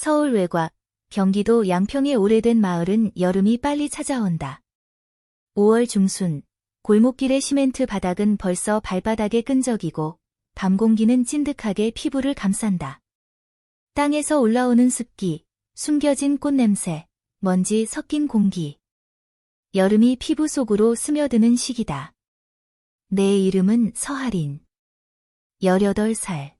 서울 외곽, 경기도 양평의 오래된 마을은 여름이 빨리 찾아온다. 5월 중순, 골목길의 시멘트 바닥은 벌써 발바닥에 끈적이고 밤 공기는 찐득하게 피부를 감싼다. 땅에서 올라오는 습기, 숨겨진 꽃냄새, 먼지 섞인 공기. 여름이 피부 속으로 스며드는 시기다. 내 이름은 서하린. 18살.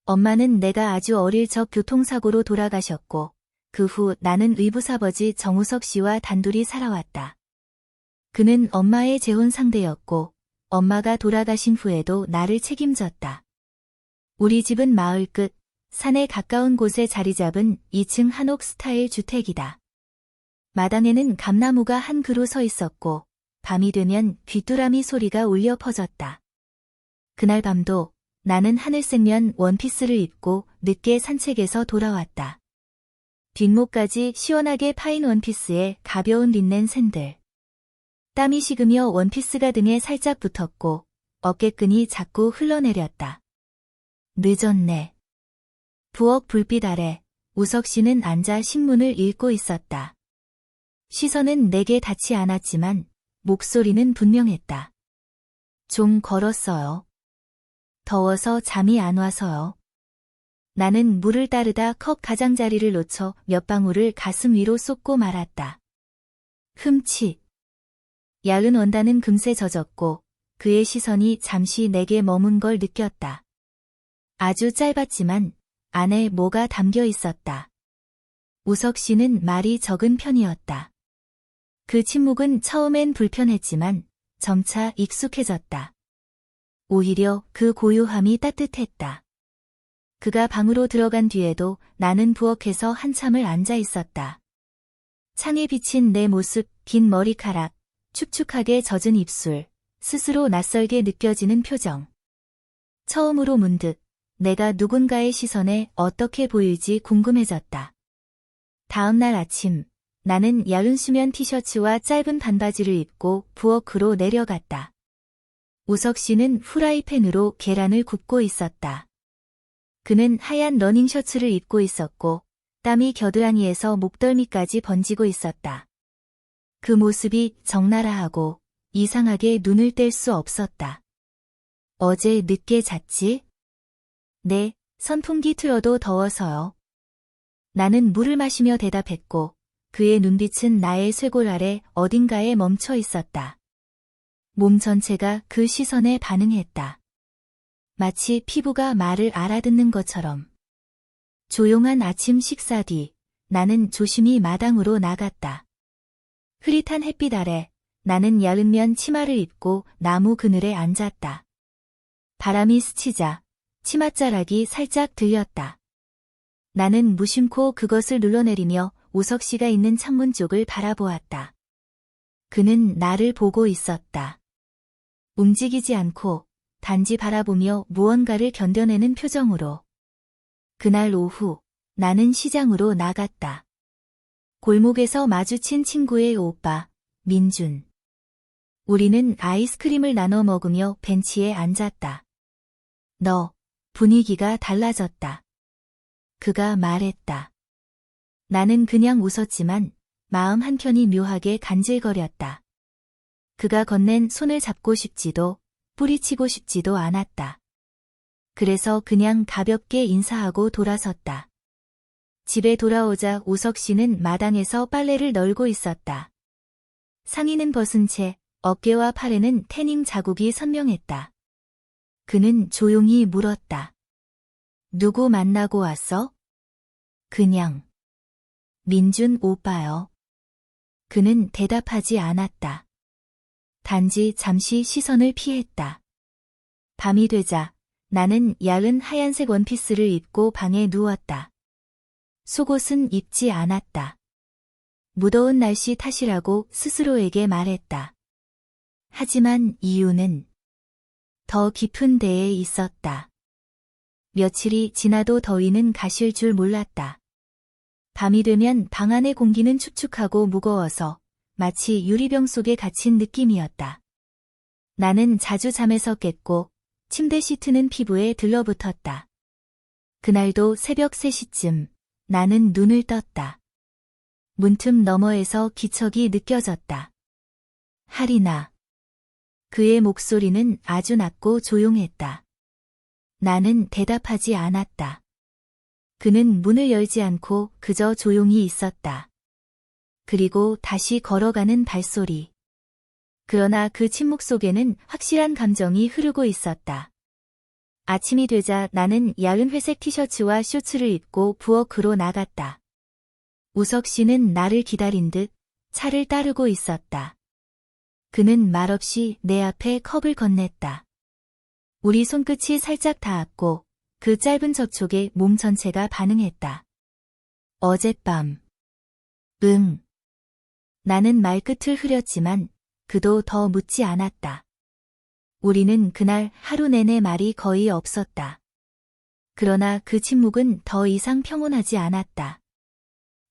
엄마는 내가 아주 어릴 적 교통사고로 돌아가셨고 그 후 나는 의붓아버지 정우석 씨와 단둘이 살아왔다. 그는 엄마의 재혼 상대였고 엄마가 돌아가신 후에도 나를 책임졌다. 우리 집은 마을 끝, 산에 가까운 곳에 자리 잡은 2층 한옥 스타일 주택이다. 마당에는 감나무가 한 그루 서 있었고 밤이 되면 귀뚜라미 소리가 울려 퍼졌다. 그날 밤도 나는 하늘색면 원피스를 입고 늦게 산책에서 돌아왔다. 뒷목까지 시원하게 파인 원피스에 가벼운 린넨 샌들. 땀이 식으며 원피스가 등에 살짝 붙었고 어깨끈이 자꾸 흘러내렸다. 늦었네. 부엌 불빛 아래 우석 씨는 앉아 신문을 읽고 있었다. 시선은 내게 닿지 않았지만 목소리는 분명했다. 좀 걸었어요. 더워서 잠이 안 와서요. 나는 물을 따르다 컵 가장자리를 놓쳐 몇 방울을 가슴 위로 쏟고 말았다. 흠칫. 얇은 원단은 금세 젖었고 그의 시선이 잠시 내게 머문 걸 느꼈다. 아주 짧았지만 안에 뭐가 담겨 있었다. 우석 씨는 말이 적은 편이었다. 그 침묵은 처음엔 불편했지만 점차 익숙해졌다. 오히려 그 고요함이 따뜻했다. 그가 방으로 들어간 뒤에도 나는 부엌에서 한참을 앉아 있었다. 창에 비친 내 모습, 긴 머리카락, 축축하게 젖은 입술, 스스로 낯설게 느껴지는 표정. 처음으로 문득 내가 누군가의 시선에 어떻게 보일지 궁금해졌다. 다음 날 아침, 나는 얇은 수면 티셔츠와 짧은 반바지를 입고 부엌으로 내려갔다. 우석 씨는 후라이팬으로 계란을 굽고 있었다. 그는 하얀 러닝 셔츠를 입고 있었고 땀이 겨드랑이에서 목덜미까지 번지고 있었다. 그 모습이 적나라하고 이상하게 눈을 뗄 수 없었다. 어제 늦게 잤지? 네, 선풍기 틀어도 더워서요. 나는 물을 마시며 대답했고 그의 눈빛은 나의 쇄골 아래 어딘가에 멈춰 있었다. 몸 전체가 그 시선에 반응했다. 마치 피부가 말을 알아듣는 것처럼. 조용한 아침 식사 뒤 나는 조심히 마당으로 나갔다. 흐릿한 햇빛 아래 나는 얇은 면 치마를 입고 나무 그늘에 앉았다. 바람이 스치자 치맛자락이 살짝 들렸다. 나는 무심코 그것을 눌러내리며 우석 씨가 있는 창문 쪽을 바라보았다. 그는 나를 보고 있었다. 움직이지 않고 단지 바라보며 무언가를 견뎌내는 표정으로. 그날 오후 나는 시장으로 나갔다. 골목에서 마주친 친구의 오빠, 민준. 우리는 아이스크림을 나눠 먹으며 벤치에 앉았다. 너, 분위기가 달라졌다. 그가 말했다. 나는 그냥 웃었지만 마음 한켠이 묘하게 간질거렸다. 그가 건넨 손을 잡고 싶지도 뿌리치고 싶지도 않았다. 그래서 그냥 가볍게 인사하고 돌아섰다. 집에 돌아오자 우석 씨는 마당에서 빨래를 널고 있었다. 상의는 벗은 채 어깨와 팔에는 태닝 자국이 선명했다. 그는 조용히 물었다. 누구 만나고 왔어? 그냥. 민준 오빠요. 그는 대답하지 않았다. 단지 잠시 시선을 피했다. 밤이 되자 나는 얇은 하얀색 원피스를 입고 방에 누웠다. 속옷은 입지 않았다. 무더운 날씨 탓이라고 스스로에게 말했다. 하지만 이유는 더 깊은 데에 있었다. 며칠이 지나도 더위는 가실 줄 몰랐다. 밤이 되면 방 안의 공기는 축축하고 무거워서 마치 유리병 속에 갇힌 느낌이었다. 나는 자주 잠에서 깼고 침대 시트는 피부에 들러붙었다. 그날도 새벽 3시쯤 나는 눈을 떴다. 문틈 너머에서 기척이 느껴졌다. 하리나. 그의 목소리는 아주 낮고 조용했다. 나는 대답하지 않았다. 그는 문을 열지 않고 그저 조용히 있었다. 그리고 다시 걸어가는 발소리. 그러나 그 침묵 속에는 확실한 감정이 흐르고 있었다. 아침이 되자 나는 야은 회색 티셔츠와 쇼츠를 입고 부엌으로 나갔다. 우석 씨는 나를 기다린 듯 차를 따르고 있었다. 그는 말없이 내 앞에 컵을 건넸다. 우리 손끝이 살짝 닿았고 그 짧은 접촉에 몸 전체가 반응했다. 어젯밤. 응. 나는 말끝을 흐렸지만 그도 더 묻지 않았다. 우리는 그날 하루 내내 말이 거의 없었다. 그러나 그 침묵은 더 이상 평온하지 않았다.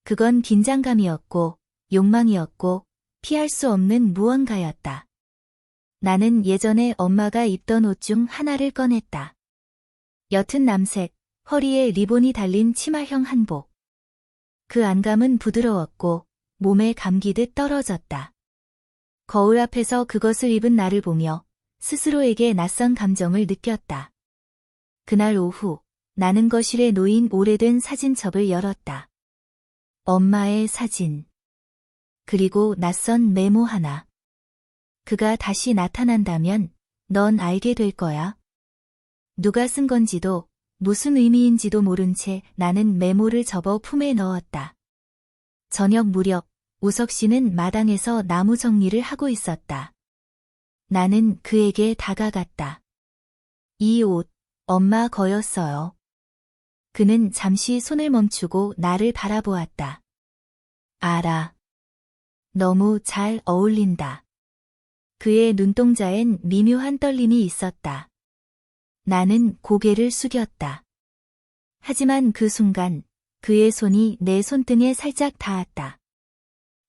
그건 긴장감이었고 욕망이었고 피할 수 없는 무언가였다. 나는 예전에 엄마가 입던 옷 중 하나를 꺼냈다. 옅은 남색, 허리에 리본이 달린 치마형 한복. 그 안감은 부드러웠고 몸에 감기듯 떨어졌다. 거울 앞에서 그것을 입은 나를 보며 스스로에게 낯선 감정을 느꼈다. 그날 오후 나는 거실에 놓인 오래된 사진첩을 열었다. 엄마의 사진. 그리고 낯선 메모 하나. 그가 다시 나타난다면 넌 알게 될 거야. 누가 쓴 건지도 무슨 의미인지도 모른 채 나는 메모를 접어 품에 넣었다. 저녁 무렵 우석 씨는 마당에서 나무 정리를 하고 있었다. 나는 그에게 다가갔다. 이 옷, 엄마 거였어요. 그는 잠시 손을 멈추고 나를 바라보았다. 알아. 너무 잘 어울린다. 그의 눈동자엔 미묘한 떨림이 있었다. 나는 고개를 숙였다. 하지만 그 순간 그의 손이 내 손등에 살짝 닿았다.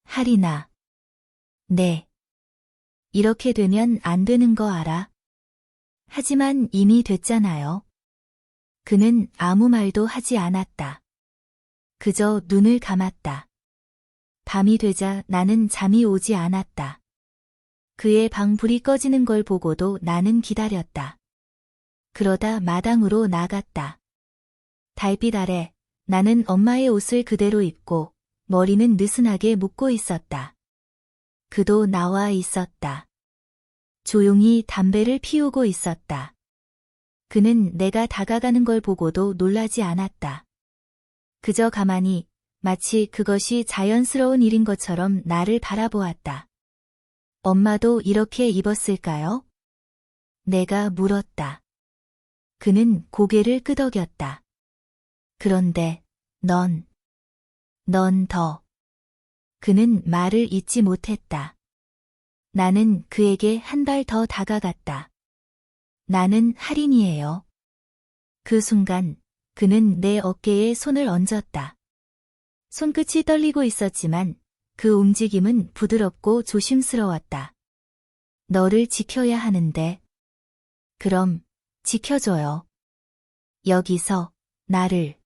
하리나. 네. 이렇게 되면 안 되는 거 알아? 하지만 이미 됐잖아요. 그는 아무 말도 하지 않았다. 그저 눈을 감았다. 밤이 되자 나는 잠이 오지 않았다. 그의 방 불이 꺼지는 걸 보고도 나는 기다렸다. 그러다 마당으로 나갔다. 달빛 아래 나는 엄마의 옷을 그대로 입고 머리는 느슨하게 묶고 있었다. 그도 나와 있었다. 조용히 담배를 피우고 있었다. 그는 내가 다가가는 걸 보고도 놀라지 않았다. 그저 가만히 마치 그것이 자연스러운 일인 것처럼 나를 바라보았다. 엄마도 이렇게 입었을까요? 내가 물었다. 그는 고개를 끄덕였다. 그런데 넌 더. 그는 말을 잇지 못했다. 나는 그에게 한 발 더 다가갔다. 나는 할인이에요. 그 순간 그는 내 어깨에 손을 얹었다. 손끝이 떨리고 있었지만 그 움직임은 부드럽고 조심스러웠다. 너를 지켜야 하는데. 그럼 지켜줘요. 여기서 나를.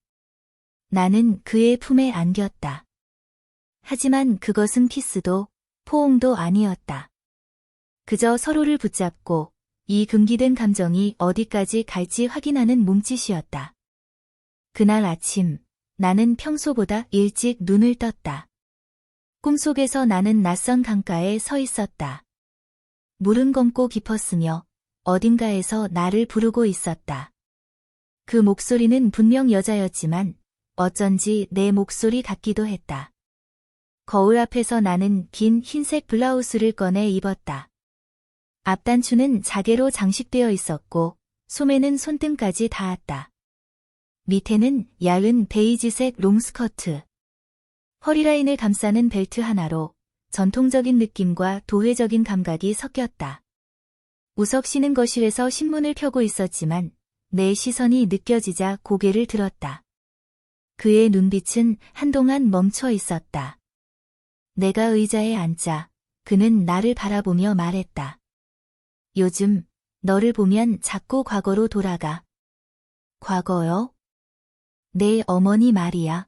나는 그의 품에 안겼다. 하지만 그것은 키스도 포옹도 아니었다. 그저 서로를 붙잡고 이 금기된 감정이 어디까지 갈지 확인하는 몸짓이었다. 그날 아침 나는 평소보다 일찍 눈을 떴다. 꿈속에서 나는 낯선 강가에 서 있었다. 물은 검고 깊었으며 어딘가에서 나를 부르고 있었다. 그 목소리는 분명 여자였지만 어쩐지 내 목소리 같기도 했다. 거울 앞에서 나는 긴 흰색 블라우스를 꺼내 입었다. 앞단추는 자개로 장식되어 있었고 소매는 손등까지 닿았다. 밑에는 얇은 베이지색 롱스커트. 허리라인을 감싸는 벨트 하나로 전통적인 느낌과 도회적인 감각이 섞였다. 우석 씨는 거실에서 신문을 펴고 있었지만 내 시선이 느껴지자 고개를 들었다. 그의 눈빛은 한동안 멈춰 있었다. 내가 의자에 앉자 그는 나를 바라보며 말했다. 요즘 너를 보면 자꾸 과거로 돌아가. 과거요? 내 어머니 말이야.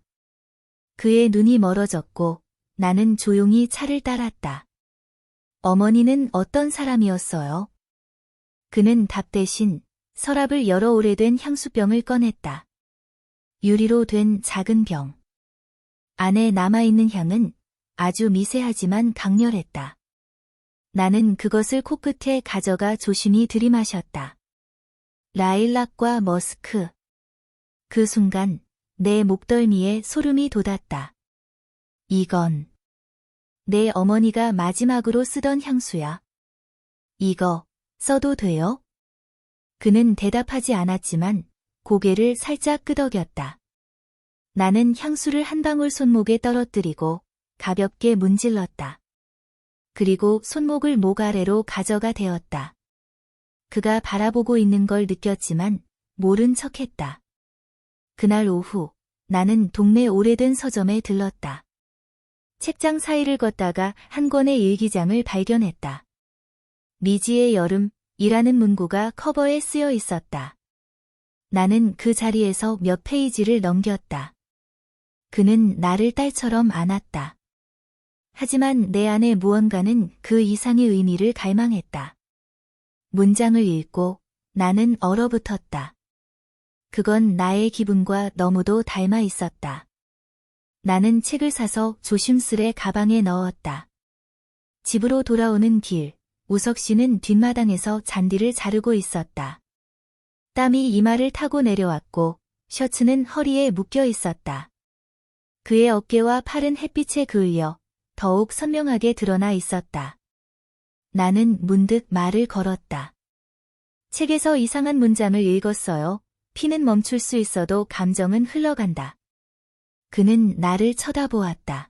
그의 눈이 멀어졌고 나는 조용히 차를 따랐다. 어머니는 어떤 사람이었어요? 그는 답 대신 서랍을 열어 오래된 향수병을 꺼냈다. 유리로 된 작은 병. 안에 남아있는 향은 아주 미세하지만 강렬했다. 나는 그것을 코끝에 가져가 조심히 들이마셨다. 라일락과 머스크. 그 순간 내 목덜미에 소름이 돋았다. 이건 내 어머니가 마지막으로 쓰던 향수야. 이거 써도 돼요? 그는 대답하지 않았지만 고개를 살짝 끄덕였다. 나는 향수를 한 방울 손목에 떨어뜨리고 가볍게 문질렀다. 그리고 손목을 목 아래로 가져가 대었다. 그가 바라보고 있는 걸 느꼈지만 모른 척했다. 그날 오후 나는 동네 오래된 서점에 들렀다. 책장 사이를 걷다가 한 권의 일기장을 발견했다. 미지의 여름이라는 문구가 커버에 쓰여 있었다. 나는 그 자리에서 몇 페이지를 넘겼다. 그는 나를 딸처럼 안았다. 하지만 내 안의 무언가는 그 이상의 의미를 갈망했다. 문장을 읽고 나는 얼어붙었다. 그건 나의 기분과 너무도 닮아 있었다. 나는 책을 사서 조심스레 가방에 넣었다. 집으로 돌아오는 길, 우석 씨는 뒷마당에서 잔디를 자르고 있었다. 땀이 이마를 타고 내려왔고 셔츠는 허리에 묶여 있었다. 그의 어깨와 팔은 햇빛에 그을려 더욱 선명하게 드러나 있었다. 나는 문득 말을 걸었다. 책에서 이상한 문장을 읽었어요. 피는 멈출 수 있어도 감정은 흘러간다. 그는 나를 쳐다보았다.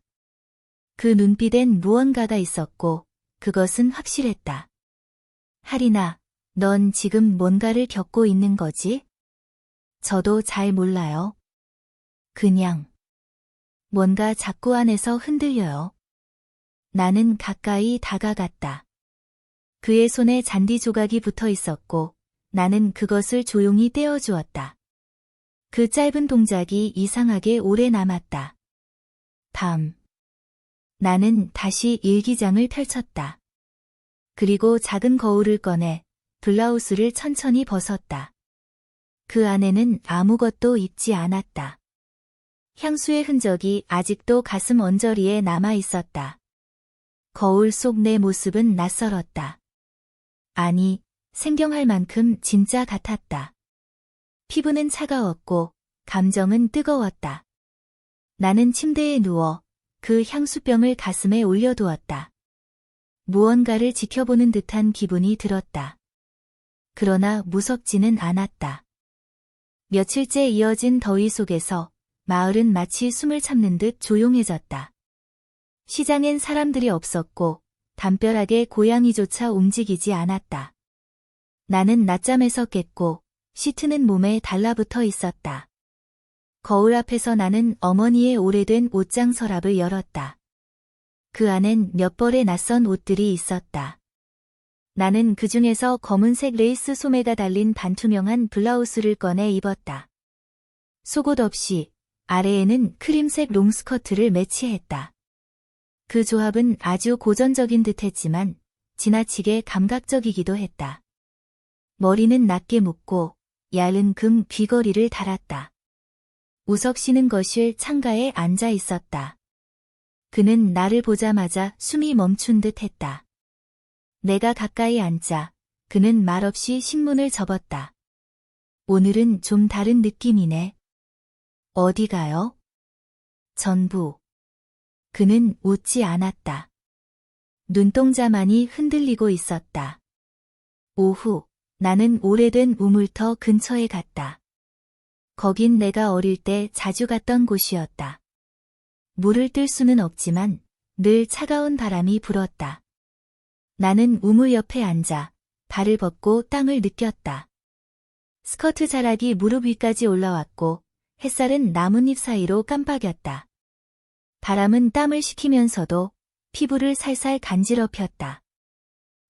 그 눈빛엔 무언가가 있었고 그것은 확실했다. 하리나, 넌 지금 뭔가를 겪고 있는 거지? 저도 잘 몰라요. 그냥 뭔가 자꾸 안에서 흔들려요. 나는 가까이 다가갔다. 그의 손에 잔디 조각이 붙어 있었고 나는 그것을 조용히 떼어주었다. 그 짧은 동작이 이상하게 오래 남았다. 밤. 나는 다시 일기장을 펼쳤다. 그리고 작은 거울을 꺼내 블라우스를 천천히 벗었다. 그 안에는 아무것도 입지 않았다. 향수의 흔적이 아직도 가슴 언저리에 남아 있었다. 거울 속 내 모습은 낯설었다. 아니, 생경할 만큼 진짜 같았다. 피부는 차가웠고 감정은 뜨거웠다. 나는 침대에 누워 그 향수병을 가슴에 올려두었다. 무언가를 지켜보는 듯한 기분이 들었다. 그러나 무섭지는 않았다. 며칠째 이어진 더위 속에서 마을은 마치 숨을 참는 듯 조용해졌다. 시장엔 사람들이 없었고 담벼락에 고양이조차 움직이지 않았다. 나는 낮잠에서 깼고 시트는 몸에 달라붙어 있었다. 거울 앞에서 나는 어머니의 오래된 옷장 서랍을 열었다. 그 안엔 몇 벌의 낯선 옷들이 있었다. 나는 그 중에서 검은색 레이스 소매가 달린 반투명한 블라우스를 꺼내 입었다. 속옷 없이 아래에는 크림색 롱스커트를 매치했다. 그 조합은 아주 고전적인 듯했지만 지나치게 감각적이기도 했다. 머리는 낮게 묶고 얇은 금 귀걸이를 달았다. 우석 씨는 거실 창가에 앉아 있었다. 그는 나를 보자마자 숨이 멈춘 듯 했다. 내가 가까이 앉자 그는 말없이 신문을 접었다. 오늘은 좀 다른 느낌이네. 어디 가요? 전부. 그는 웃지 않았다. 눈동자만이 흔들리고 있었다. 오후, 나는 오래된 우물터 근처에 갔다. 거긴 내가 어릴 때 자주 갔던 곳이었다. 물을 뜰 수는 없지만 늘 차가운 바람이 불었다. 나는 우물 옆에 앉아 발을 뻗고 땅을 느꼈다. 스커트 자락이 무릎 위까지 올라왔고 햇살은 나뭇잎 사이로 깜빡였다. 바람은 땀을 식히면서도 피부를 살살 간지럽혔다.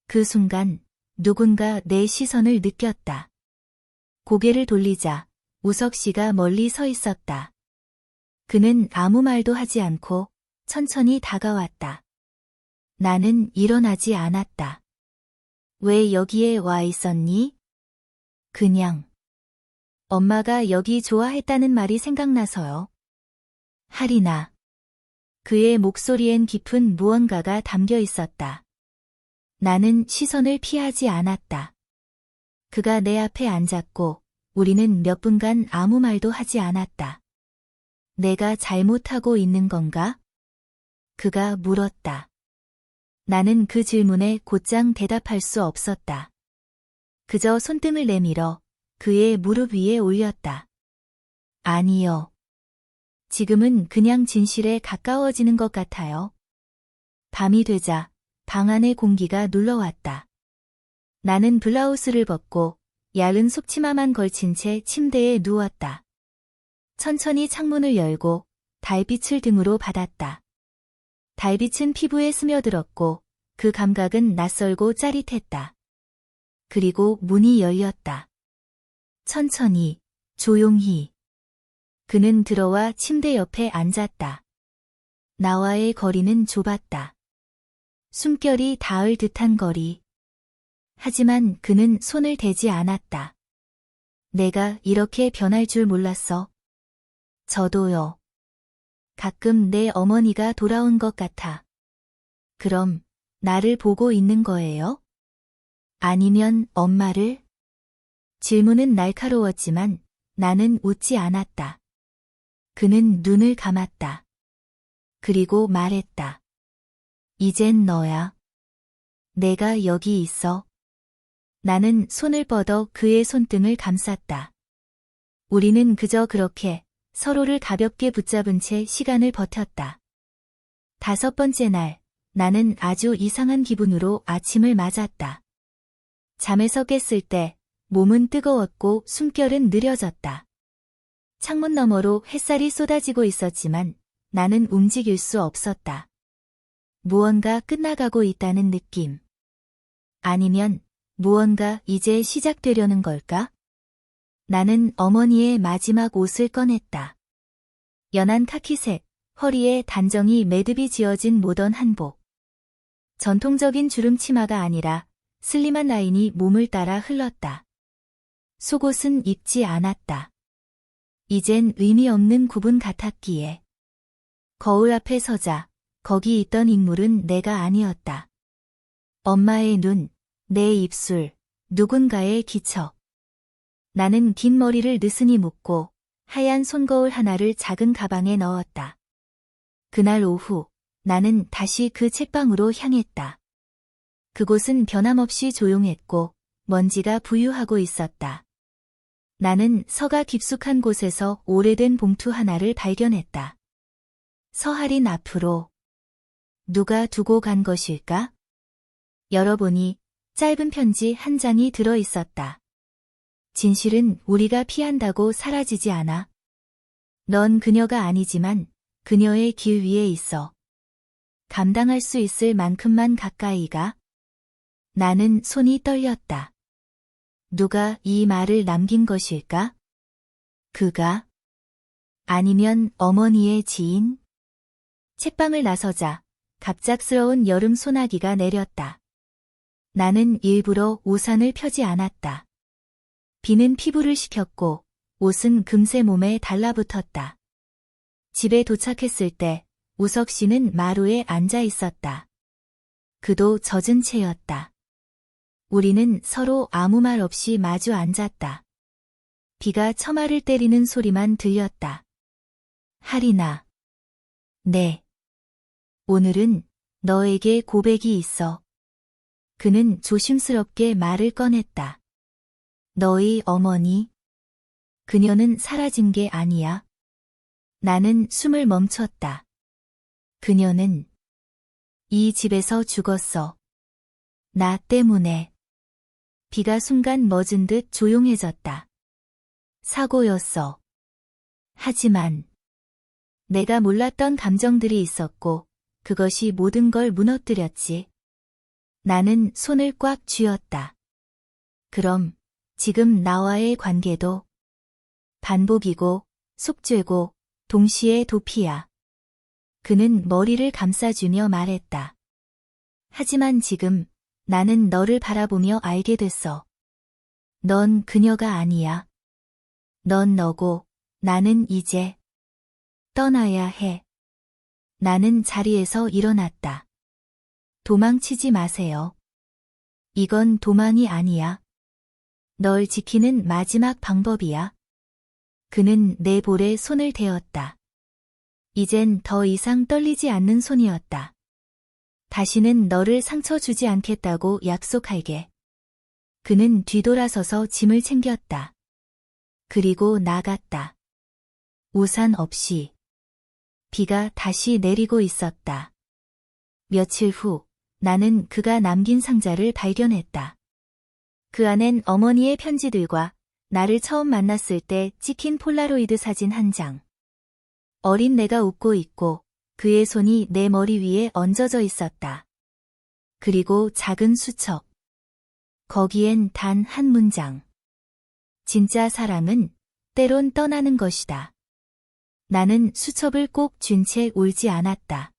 그 순간 누군가 내 시선을 느꼈다. 고개를 돌리자 우석 씨가 멀리 서 있었다. 그는 아무 말도 하지 않고 천천히 다가왔다. 나는 일어나지 않았다. 왜 여기에 와 있었니? 그냥. 엄마가 여기 좋아했다는 말이 생각나서요. 하리나. 그의 목소리엔 깊은 무언가가 담겨 있었다. 나는 시선을 피하지 않았다. 그가 내 앞에 앉았고 우리는 몇 분간 아무 말도 하지 않았다. 내가 잘못하고 있는 건가? 그가 물었다. 나는 그 질문에 곧장 대답할 수 없었다. 그저 손등을 내밀어 그의 무릎 위에 올렸다. 아니요. 지금은 그냥 진실에 가까워지는 것 같아요. 밤이 되자 방 안의 공기가 눌러왔다. 나는 블라우스를 벗고 얇은 속치마만 걸친 채 침대에 누웠다. 천천히 창문을 열고 달빛을 등으로 받았다. 달빛은 피부에 스며들었고 그 감각은 낯설고 짜릿했다. 그리고 문이 열렸다. 천천히, 조용히. 그는 들어와 침대 옆에 앉았다. 나와의 거리는 좁았다. 숨결이 닿을 듯한 거리. 하지만 그는 손을 대지 않았다. 내가 이렇게 변할 줄 몰랐어. 저도요. 가끔 내 어머니가 돌아온 것 같아. 그럼 나를 보고 있는 거예요? 아니면 엄마를? 질문은 날카로웠지만 나는 웃지 않았다. 그는 눈을 감았다. 그리고 말했다. 이젠 너야. 내가 여기 있어. 나는 손을 뻗어 그의 손등을 감쌌다. 우리는 그저 그렇게 서로를 가볍게 붙잡은 채 시간을 버텼다. 5번째 날, 나는 아주 이상한 기분으로 아침을 맞았다. 잠에서 깼을 때 몸은 뜨거웠고 숨결은 느려졌다. 창문 너머로 햇살이 쏟아지고 있었지만 나는 움직일 수 없었다. 무언가 끝나가고 있다는 느낌. 아니면 무언가 이제 시작되려는 걸까? 나는 어머니의 마지막 옷을 꺼냈다. 연한 카키색, 허리에 단정히 매듭이 지어진 모던 한복. 전통적인 주름 치마가 아니라 슬림한 라인이 몸을 따라 흘렀다. 속옷은 입지 않았다. 이젠 의미 없는 구분 같았기에. 거울 앞에 서자 거기 있던 인물은 내가 아니었다. 엄마의 눈, 내 입술, 누군가의 기척. 나는 긴 머리를 느슨히 묶고 하얀 손거울 하나를 작은 가방에 넣었다. 그날 오후 나는 다시 그 책방으로 향했다. 그곳은 변함없이 조용했고 먼지가 부유하고 있었다. 나는 서가 깊숙한 곳에서 오래된 봉투 하나를 발견했다. 서할인 앞으로. 누가 두고 간 것일까? 열어보니 짧은 편지 한 장이 들어 있었다. 진실은 우리가 피한다고 사라지지 않아. 넌 그녀가 아니지만 그녀의 길 위에 있어. 감당할 수 있을 만큼만 가까이 가. 나는 손이 떨렸다. 누가 이 말을 남긴 것일까? 그가? 아니면 어머니의 지인? 책방을 나서자 갑작스러운 여름 소나기가 내렸다. 나는 일부러 우산을 펴지 않았다. 비는 피부를 식혔고 옷은 금세 몸에 달라붙었다. 집에 도착했을 때 우석 씨는 마루에 앉아 있었다. 그도 젖은 채였다. 우리는 서로 아무 말 없이 마주 앉았다. 비가 처마를 때리는 소리만 들렸다. 하리나. 네. 오늘은 너에게 고백이 있어. 그는 조심스럽게 말을 꺼냈다. 너희 어머니. 그녀는 사라진 게 아니야. 나는 숨을 멈췄다. 그녀는 이 집에서 죽었어. 나 때문에. 비가 순간 멎은 듯 조용해졌다. 사고였어. 하지만 내가 몰랐던 감정들이 있었고 그것이 모든 걸 무너뜨렸지. 나는 손을 꽉 쥐었다. 그럼 지금 나와의 관계도 반복이고 속죄고 동시에 도피야. 그는 머리를 감싸주며 말했다. 하지만 지금 나는 너를 바라보며 알게 됐어. 넌 그녀가 아니야. 넌 너고 나는 이제 떠나야 해. 나는 자리에서 일어났다. 도망치지 마세요. 이건 도망이 아니야. 널 지키는 마지막 방법이야. 그는 내 볼에 손을 대었다. 이젠 더 이상 떨리지 않는 손이었다. 다시는 너를 상처 주지 않겠다고 약속할게. 그는 뒤돌아서서 짐을 챙겼다. 그리고 나갔다. 우산 없이. 비가 다시 내리고 있었다. 며칠 후 나는 그가 남긴 상자를 발견했다. 그 안엔 어머니의 편지들과 나를 처음 만났을 때 찍힌 폴라로이드 사진 한 장. 어린 내가 웃고 있고 그의 손이 내 머리 위에 얹어져 있었다. 그리고 작은 수첩. 거기엔 단 한 문장. 진짜 사랑은 때론 떠나는 것이다. 나는 수첩을 꼭 쥔 채 울지 않았다.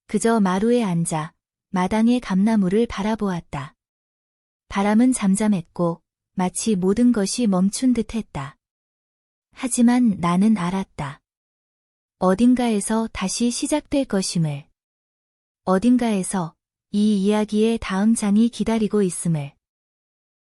그저 마루에 앉아 마당의 감나무를 바라보았다. 바람은 잠잠했고 마치 모든 것이 멈춘 듯했다. 하지만 나는 알았다. 어딘가에서 다시 시작될 것임을. 어딘가에서 이 이야기의 다음 장이 기다리고 있음을.